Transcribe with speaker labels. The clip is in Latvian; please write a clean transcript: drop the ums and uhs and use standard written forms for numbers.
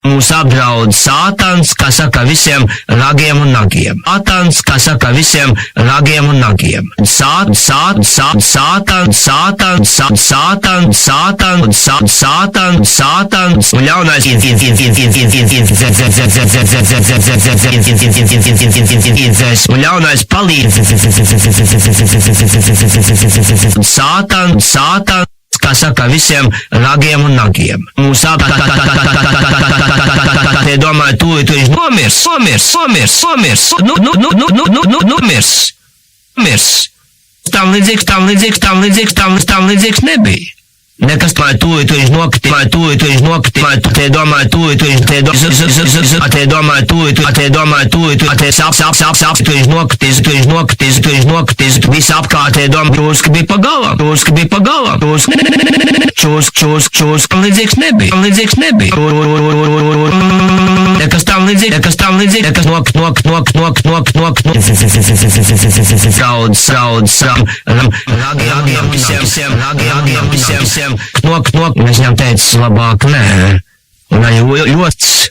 Speaker 1: Mūs apdraud sātans, kas saka visiem ragiem un nagiem. Sātans, kas saka visiem ragiem un nagiem. Sātans, un ļaunais un ļaunais palīdz. Sātans, kas saka visiem ragiem un nagiem. Mūs te domāju, tu nomirs. Tam līdzīgs nebija. Nekas tādu tu viņš nokritīja, te domāju, tu viņš nokritīs, viss apkārt, te domā, čūska bija pa galam, tam līdzīgs nebija. Nekas tam līdzīgs, nekas ragiem visiem. Knok, es viņam teicu, labāk, nē. Un arī josts,